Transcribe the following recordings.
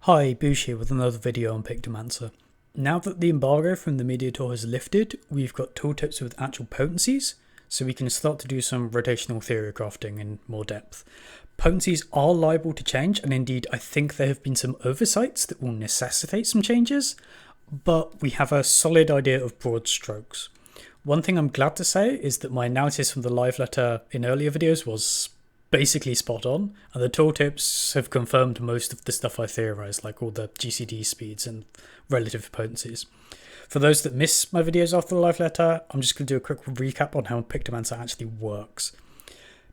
Hi, Boosh here with another video on Pictomancer. Now that the embargo from the Media Tour has lifted, we've got tooltips with actual potencies, so we can start to do some rotational theory crafting in more depth. Potencies are liable to change, and indeed I think there have been some oversights that will necessitate some changes, but we have a solid idea of broad strokes. One thing I'm glad to say is that my analysis from the live letter in earlier videos was basically spot on, and the tooltips have confirmed most of the stuff I theorized, like all the GCD speeds and relative potencies. For those that miss my videos after the live letter, I'm just going to do a quick recap on how Pictomancer actually works.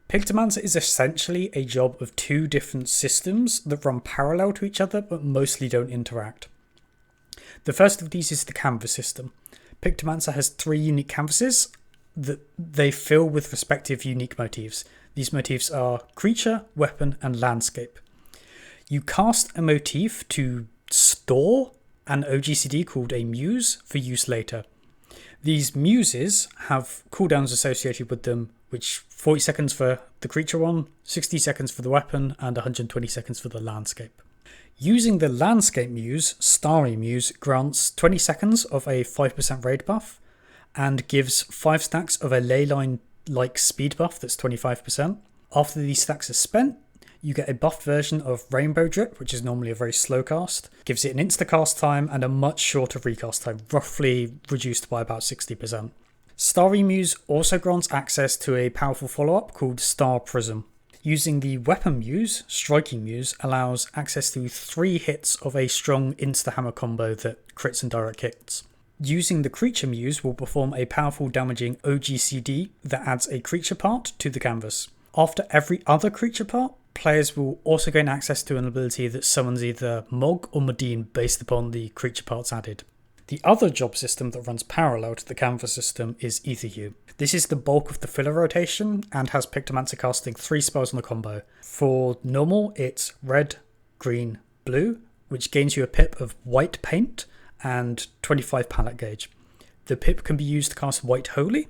Pictomancer is essentially a job of two different systems that run parallel to each other but mostly don't interact. The first of these is the canvas system. Pictomancer has three unique canvases that they fill with respective unique motifs. These motifs are creature, weapon, and landscape. You cast a motif to store an OGCD called a muse for use later. These muses have cooldowns associated with them, which 40 seconds for the creature one, 60 seconds for the weapon, and 120 seconds for the landscape. Using the landscape muse, Starry Muse grants 20 seconds of a 5% raid buff and gives 5 stacks of a leyline like speed buff that's 25%. After these stacks are spent, you get a buffed version of Rainbow Drip, which is normally a very slow cast. Gives it an insta cast time and a much shorter recast time, roughly reduced by about 60%. Starry Muse also grants access to a powerful follow-up called Star Prism. Using the Weapon Muse, Striking Muse allows access to 3 hits of a strong insta-hammer combo that crits and direct hits. Using the Creature Muse will perform a powerful damaging OGCD that adds a creature part to the canvas. After every other creature part, players will also gain access to an ability that summons either Mog or Modine based upon the creature parts added. The other job system that runs parallel to the canvas system is Ether Hue. This is the bulk of the filler rotation and has Pictomancer casting 3 spells on the combo. For normal, it's red, green, blue, which gains you a pip of white paint and 25 palette gauge. The pip can be used to cast White Holy,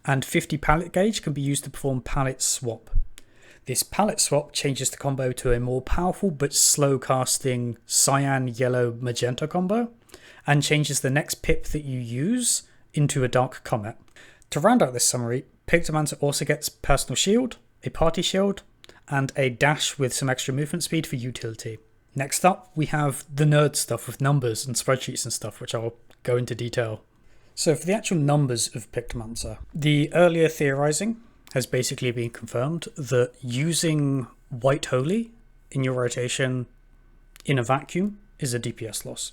and 50 palette gauge can be used to perform palette swap. This palette swap changes the combo to a more powerful but slow casting cyan, yellow, magenta combo, and changes the next pip that you use into a dark comet. To round out this summary, Pictomancer also gets personal shield, a party shield, and a dash with some extra movement speed for utility. Next up, we have the nerd stuff with numbers and spreadsheets and stuff, which I'll go into detail. So for the actual numbers of Pictomancer, the earlier theorizing has basically been confirmed that using White Holy in your rotation in a vacuum is a DPS loss.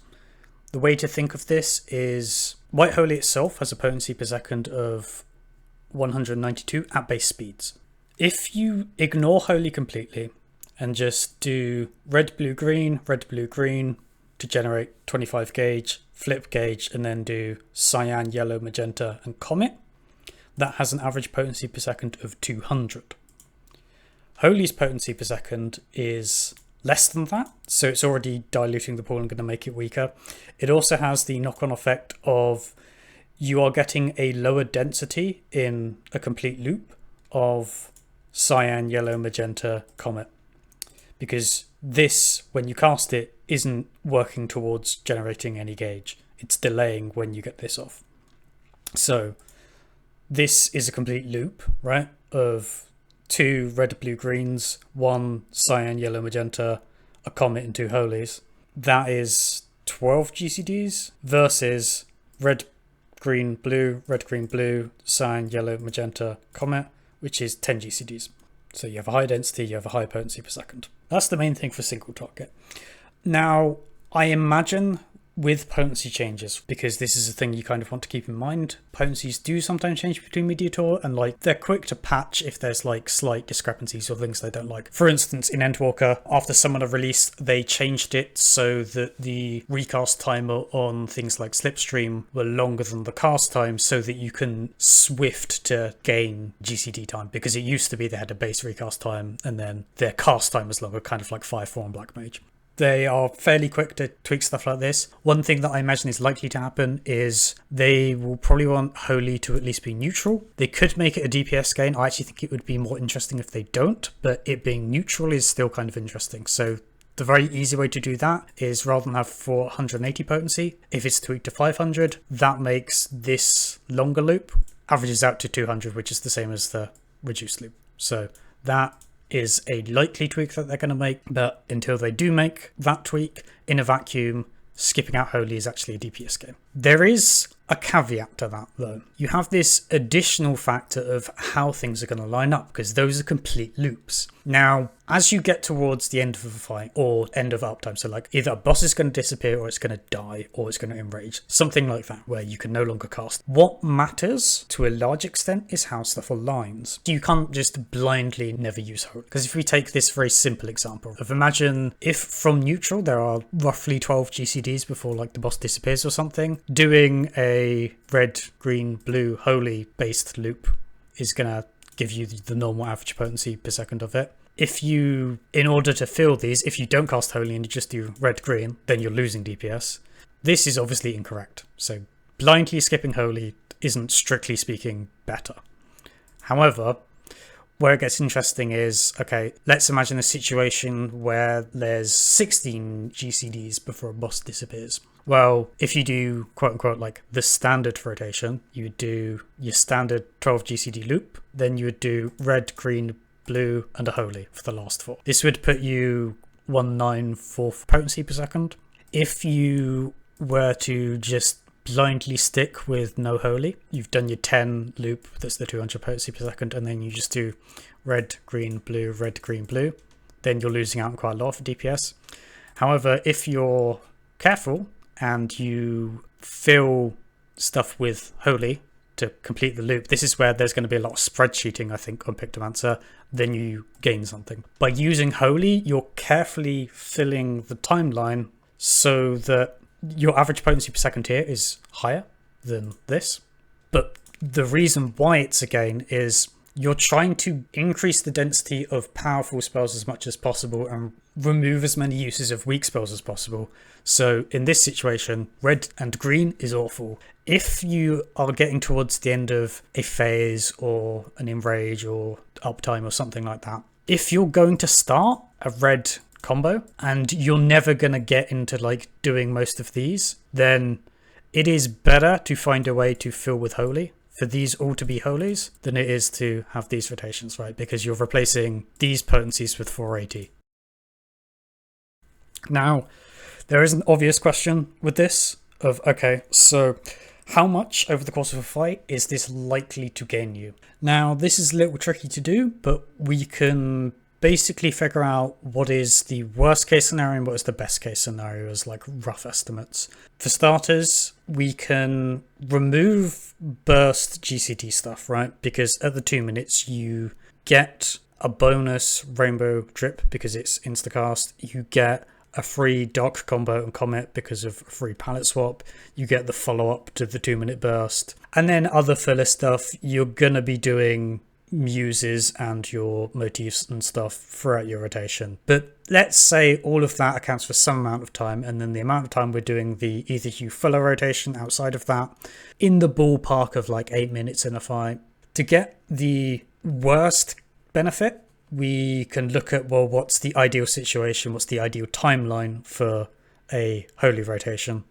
The way to think of this is White Holy itself has a potency per second of 192 at base speeds. If you ignore Holy completely and just do red, blue, green to generate 25 gauge, flip gauge, and then do cyan, yellow, magenta, and comet, that has an average potency per second of 200. Holy's potency per second is less than that, so it's already diluting the pool and going to make it weaker. It also has the knock-on effect of you are getting a lower density in a complete loop of cyan, yellow, magenta, comet. Because this, when you cast it, isn't working towards generating any gauge. It's delaying when you get this off. So this is a complete loop, right, of 2 red, blue, greens, 1 cyan, yellow, magenta, a comet, and 2 holies. That is 12 GCDs versus red, green, blue, cyan, yellow, magenta, comet, which is 10 GCDs. So you have a high density, you have a high potency per second. That's the main thing for single target. Now, I imagine with potency changes, because this is a thing you kind of want to keep in mind, potencies do sometimes change between Media Tour, and like they're quick to patch if there's like slight discrepancies or things they don't like. For instance, in Endwalker, after Summoner released, they changed it so that the recast timer on things like Slipstream were longer than the cast time so that you can swift to gain GCD time, because it used to be they had a base recast time and then their cast time was longer, kind of like 5-4 on Black Mage. They are fairly quick to tweak stuff like this. One thing that I imagine is likely to happen is they will probably want Holy to at least be neutral. They could make it a DPS gain. I actually think it would be more interesting if they don't, but it being neutral is still kind of interesting. So The very easy way to do that is rather than have 480 potency, if it's tweaked to 500, that makes this longer loop averages out to 200, which is the same as the reduced loop. So that is a likely tweak that they're going to make, but until they do make that tweak in a vacuum, skipping out Holy is actually a DPS game. There is a caveat to that though. You have this additional factor of how things are going to line up, because those are complete loops. Now, as you get towards the end of a fight or end of uptime, so like either a boss is going to disappear or it's going to die or it's going to enrage, something like that where you can no longer cast. What matters to a large extent is how stuff aligns. You can't just blindly never use Holy. Because if we take this very simple example of imagine if from neutral there are roughly 12 GCDs before like the boss disappears or something, doing a red, green, blue, Holy based loop is going to give you the normal average potency per second of it. If you, in order to fill these, if you don't cast Holy and you just do red, green, then you're losing DPS. This is obviously incorrect. So blindly skipping Holy isn't strictly speaking better. However, where it gets interesting is, okay, let's imagine a situation where there's 16 GCDs before a boss disappears. Well, if you do quote unquote like the standard rotation, you would do your standard 12 GCD loop, then you would do red, green, blue, and a Holy for the last 4. This would put you 194 potency per second. If you were to just blindly stick with no Holy, you've done your 10 loop, that's the 200 potency per second, and then you just do red, green, blue, red, green, blue, then you're losing out on quite a lot for DPS. However, if you're careful and you fill stuff with Holy to complete the loop, this is where there's going to be a lot of spreadsheeting, I think, on Pictomancer, then you gain something. By using Holy, you're carefully filling the timeline so that your average potency per second here is higher than this. But the reason why it's a gain is you're trying to increase the density of powerful spells as much as possible and remove as many uses of weak spells as possible. So in this situation, red and green is awful. If you are getting towards the end of a phase or an enrage or uptime or something like that, if you're going to start a red combo and you're never going to get into like doing most of these, then it is better to find a way to fill with Holy for these all to be Holies than it is to have these rotations, right? Because you're replacing these potencies with 480. Now, there is an obvious question with this of, okay, so how much over the course of a fight is this likely to gain you? Now, this is a little tricky to do, but we can basically figure out what is the worst case scenario and what is the best case scenario as like rough estimates. For starters, we can remove burst GCT stuff, right? Because at the 2 minutes you get a bonus rainbow drip because it's instacast. You get a free dark combo and comet because of a free palette swap. You get the follow-up to the 2 minute burst. And then other filler stuff, you're gonna be doing muses and your motifs and stuff throughout your rotation. But let's say all of that accounts for some amount of time, and then the amount of time we're doing the either hue filler rotation outside of that, in the ballpark of like 8 minutes in a fight. To get the worst benefit, we can look at, well, what's the ideal situation, what's the ideal timeline for a Holy rotation.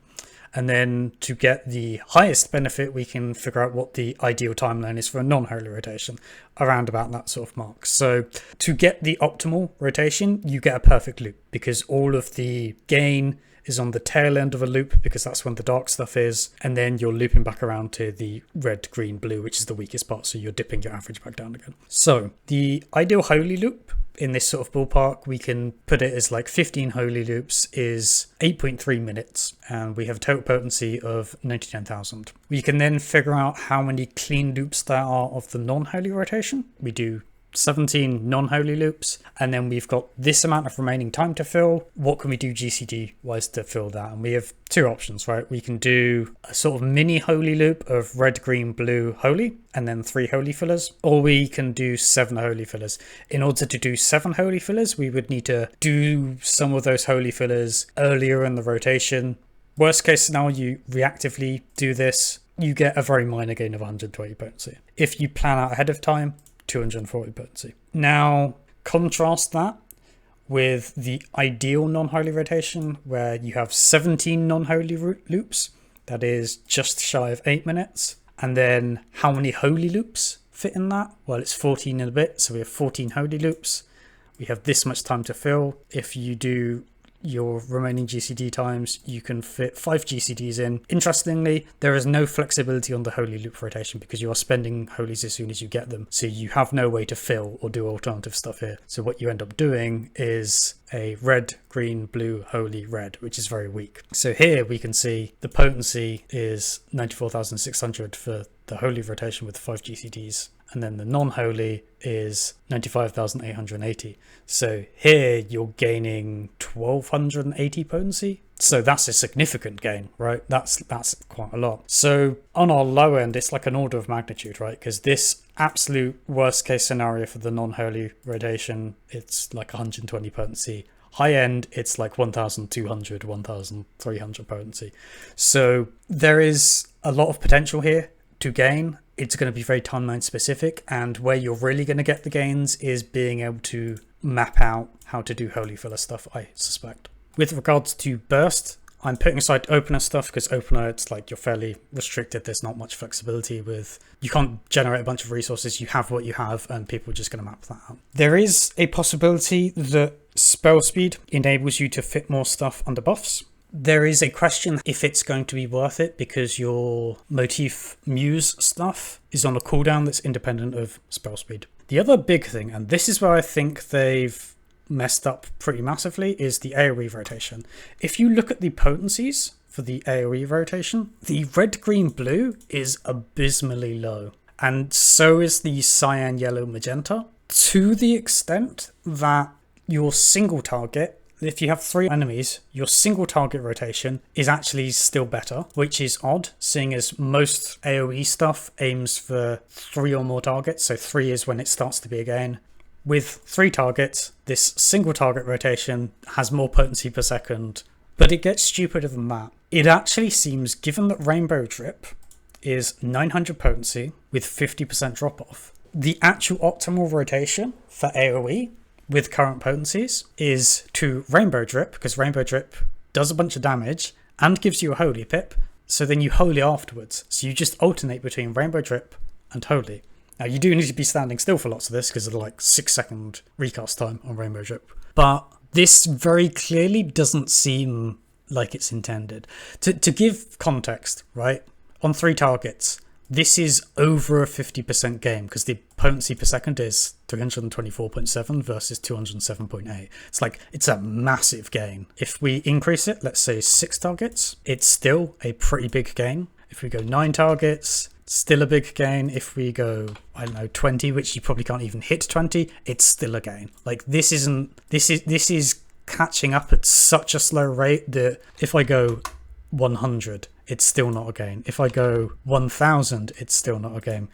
And then to get the highest benefit, we can figure out what the ideal timeline is for a non-Holy rotation, around about that sort of mark. So to get the optimal rotation, you get a perfect loop because all of the gain is on the tail end of a loop because that's when the dark stuff is. And then you're looping back around to the red, green, blue, which is the weakest part. So you're dipping your average back down again. So the ideal Holy loop in this sort of ballpark, we can put it as like 15 Holy loops is 8.3 minutes, and we have a total potency of 99,000. We can then figure out how many clean loops there are of the non-Holy rotation. We do 17 non-Holy loops, and then we've got this amount of remaining time to fill. What can we do GCD wise to fill that? And we have two options, right? We can do a sort of mini Holy loop of red, green, blue, Holy, and then 3 Holy fillers, or we can do 7 Holy fillers. In order to do 7 Holy fillers, we would need to do some of those Holy fillers earlier in the rotation. Worst case scenario, you reactively do this, you get a very minor gain of 120 potency. If you plan out ahead of time, 240 potency. Now, contrast that with the ideal non-holy rotation, where you have 17 non-holy loops. That is just shy of 8 minutes. And then how many holy loops fit in that? Well, it's 14 and a bit, so we have 14 holy loops. We have this much time to fill. If you do your remaining GCD times, you can fit 5 GCDs in. Interestingly, there is no flexibility on the holy loop rotation because you are spending holies as soon as you get them. So you have no way to fill or do alternative stuff here. So what you end up doing is a red, green, blue, holy, red, which is very weak. So here we can see the potency is 94,600 for the holy rotation with 5 GCDs. And then the non-holy is 95,880. So here you're gaining 1,280 potency. So that's a significant gain, right? That's quite a lot. So on our low end, it's like an order of magnitude, right? Because this absolute worst case scenario for the non-holy rotation, it's like 120 potency. High end, it's like 1,200, 1,300 potency. So there is a lot of potential here to gain. It's going to be very timeline specific, and where you're really going to get the gains is being able to map out how to do holy filler stuff, I suspect. With regards to burst, I'm putting aside opener stuff because opener, it's like you're fairly restricted. There's not much flexibility with, you can't generate a bunch of resources. You have what you have and people are just going to map that out. There is a possibility that spell speed enables you to fit more stuff under buffs. There is a question if it's going to be worth it because your motif muse stuff is on a cooldown that's independent of spell speed. The other big thing, and this is where I think they've messed up pretty massively, is the AoE rotation. If you look at the potencies for the AoE rotation, the red, green, blue is abysmally low. And so is the cyan, yellow, magenta, to the extent that your single target, if you have 3 enemies, your single target rotation is actually still better, which is odd, seeing as most AoE stuff aims for 3 or more targets, so 3 is when it starts to be a gain. With 3 targets, this single target rotation has more potency per second, but it gets stupider than that. It actually seems, given that Rainbow Drip is 900 potency with 50% drop off, the actual optimal rotation for AoE with current potencies is to Rainbow Drip, because Rainbow Drip does a bunch of damage and gives you a Holy Pip, so then you Holy afterwards. So you just alternate between Rainbow Drip and Holy. Now you do need to be standing still for lots of this because of the like 6-second recast time on Rainbow Drip. But this very clearly doesn't seem like it's intended. To give context, right, on 3 targets, this is over a 50% gain because the potency per second is 324.7 versus 207.8. It's like, it's a massive gain. If we increase it, let's say 6 targets, it's still a pretty big gain. If we go 9 targets, still a big gain. If we go, I don't know, 20, which you probably can't even hit 20, it's still a gain. Like this is catching up at such a slow rate that if I go 100, it's still not a gain. If I go 1000, it's still not a gain.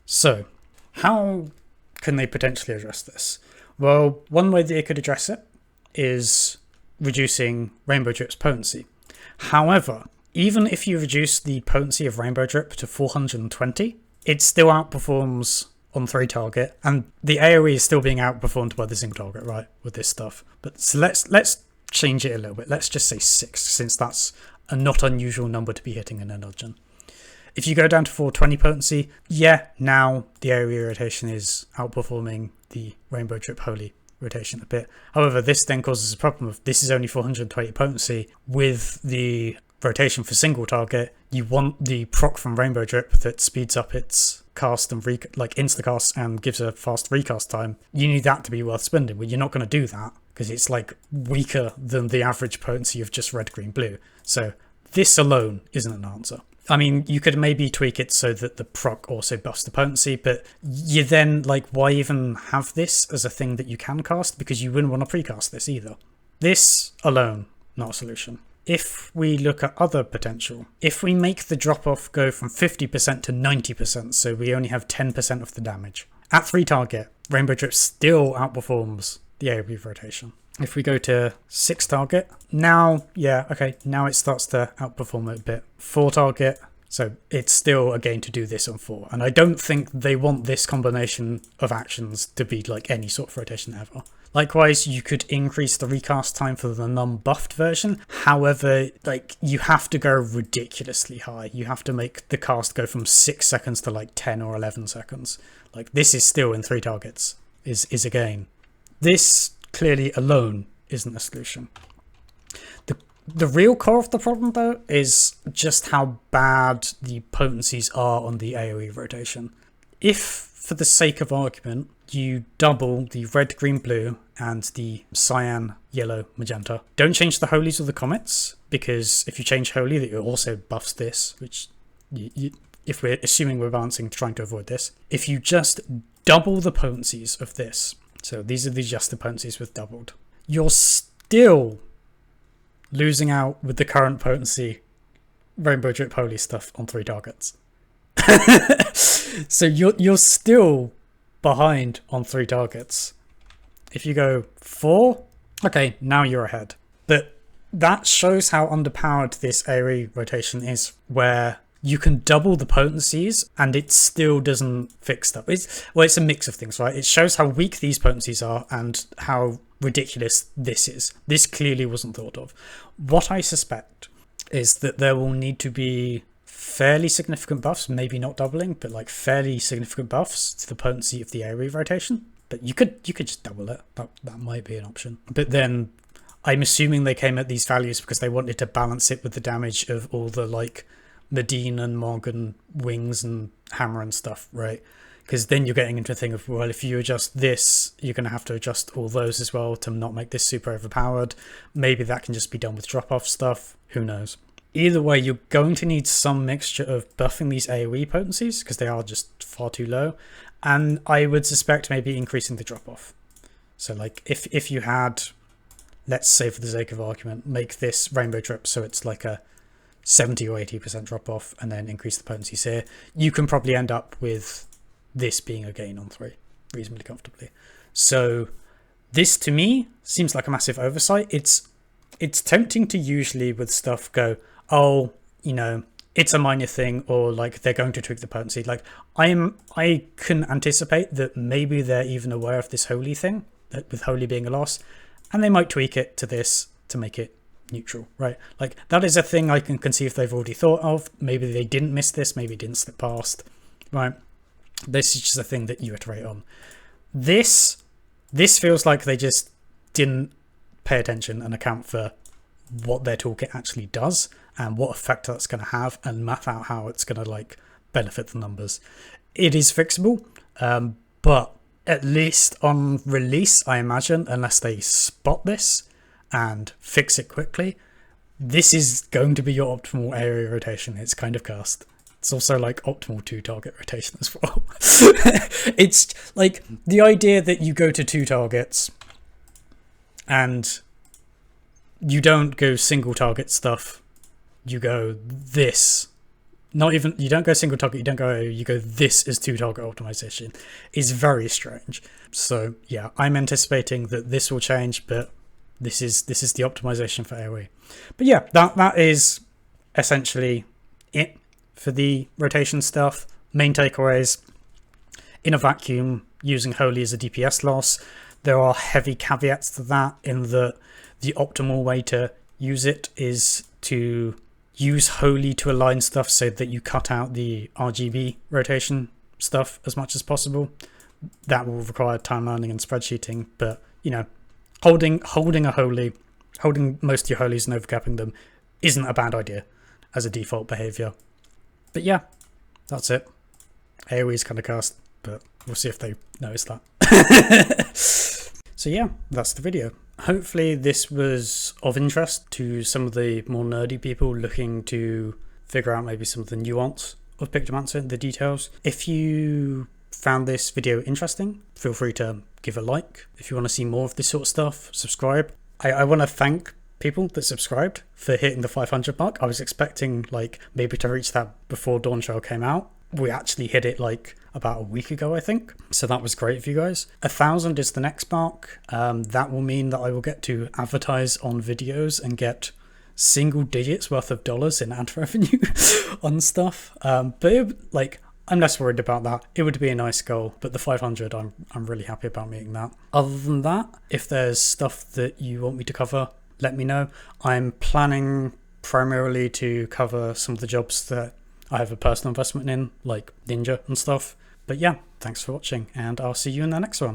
So how can they potentially address this? Well, one way they could address it is reducing Rainbow Drip's potency. However, even if you reduce the potency of Rainbow Drip to 420, it still outperforms on 3 target, and the AoE is still being outperformed by the single target, right, with this stuff. But so let's change it a little bit. Let's just say 6, since that's a not unusual number to be hitting in a dungeon. If you go down to 420 potency, yeah, now the AoE rotation is outperforming the Rainbow Drip Holy rotation a bit. However, this then causes a problem of this is only 420 potency. With the rotation for single target, you want the proc from Rainbow Drip that speeds up its cast and like insta-cast and gives a fast recast time. You need that to be worth spending, but you're not going to do that because it's like weaker than the average potency of just red, green, blue. So this alone isn't an answer. I mean, you could maybe tweak it so that the proc also buffs the potency, but you then, like, why even have this as a thing that you can cast? Because you wouldn't want to precast this either. This alone, not a solution. If we look at other potential, if we make the drop-off go from 50% to 90%, so we only have 10% of the damage, at 3 target, Rainbow Drip still outperforms the AoE rotation. If we go to 6 target, now, yeah, okay, now it starts to outperform it a bit. 4 target, so it's still a gain to do this on 4. And I don't think they want this combination of actions to be like any sort of rotation ever. Likewise, you could increase the recast time for the non-buffed version. However, like, you have to go ridiculously high. You have to make the cast go from 6 seconds to like 10 or 11 seconds. Like, this is still in 3 targets, is a gain. This clearly alone isn't a solution. The real core of the problem, though, is just how bad the potencies are on the AoE rotation. If, for the sake of argument, you double the red, green, blue and the cyan, yellow, magenta, don't change the holies or the comets, because if you change holy, that also buffs this, which if we're assuming we're balancing trying to avoid this, if you just double the potencies of this, so these are just the potencies with doubled, you're still losing out with the current potency rainbow drip holy stuff on 3 targets. So you're still behind on 3 targets. If you go 4, okay, now you're ahead. But that shows how underpowered this AoE rotation is, where you can double the potencies and it still doesn't fix stuff. It's a mix of things, right? It shows how weak these potencies are and how ridiculous this is. This clearly wasn't thought of. What I suspect is that there will need to be fairly significant buffs, maybe not doubling, but like fairly significant buffs to the potency of the AoE rotation. But you could just double it. That might be an option. But then I'm assuming they came at these values because they wanted to balance it with the damage of all the like Medine and Mog and Wings and Hammer and stuff, right? Because then you're getting into a thing of, well, if you adjust this, you're going to have to adjust all those as well to not make this super overpowered. Maybe that can just be done with drop-off stuff. Who knows? Either way, you're going to need some mixture of buffing these AoE potencies because they are just far too low. And I would suspect maybe increasing the drop-off. So like if you had, let's say for the sake of argument, make this rainbow drip so it's like a 70 or 80% drop-off and then increase the potencies here, you can probably end up with this being a gain on 3 reasonably comfortably. So this to me seems like a massive oversight. It's tempting to usually with stuff go, oh, you know, it's a minor thing, or like they're going to tweak the potency. Like I can anticipate that maybe they're even aware of this holy thing, that with holy being a loss, and they might tweak it to this to make it neutral, right? Like that is a thing I can conceive they've already thought of. Maybe they didn't miss this, maybe it didn't slip past, right? This is just a thing that you iterate on. This feels like they just didn't pay attention and account for what their toolkit actually does and what effect that's going to have and map out how it's going to like benefit the numbers. It is fixable, but at least on release, I imagine, unless they spot this and fix it quickly, this is going to be your optimal area rotation. It's kind of cast. It's also like optimal 2 target rotation as well. It's like the idea that you go to 2 targets and you don't go single target stuff. You go this. Not even, you don't go single target, you go this as 2 target optimization. Is very strange. So yeah, I'm anticipating that this will change, but this is the optimization for AoE. But yeah, that is essentially it for the rotation stuff. Main takeaways: in a vacuum, using holy as a DPS loss. There are heavy caveats to that, in that the optimal way to use it is to use holy to align stuff so that you cut out the RGB rotation stuff as much as possible. That will require time learning and spreadsheeting, but you know, holding a holy, holding most of your holies and overcapping them isn't a bad idea as a default behavior. But yeah, that's it. AoE is kind of cast, but we'll see if they notice that. So yeah, that's the video. Hopefully this was of interest to some of the more nerdy people looking to figure out maybe some of the nuance of Pictomancer, the details. If you found this video interesting, feel free to give a like. If you want to see more of this sort of stuff, subscribe. I want to thank people that subscribed for hitting the 500 mark. I was expecting like maybe to reach that before Dawntrail came out. We actually hit it like about a week ago, I think. So that was great for you guys. 1,000 is the next mark. That will mean that I will get to advertise on videos and get single digits worth of dollars in ad revenue on stuff. But like, I'm less worried about that. It would be a nice goal, but the 500, I'm really happy about meeting that. Other than that, if there's stuff that you want me to cover, let me know. I'm planning primarily to cover some of the jobs that I have a personal investment in, like Ninja and stuff. But yeah, thanks for watching, and I'll see you in the next one.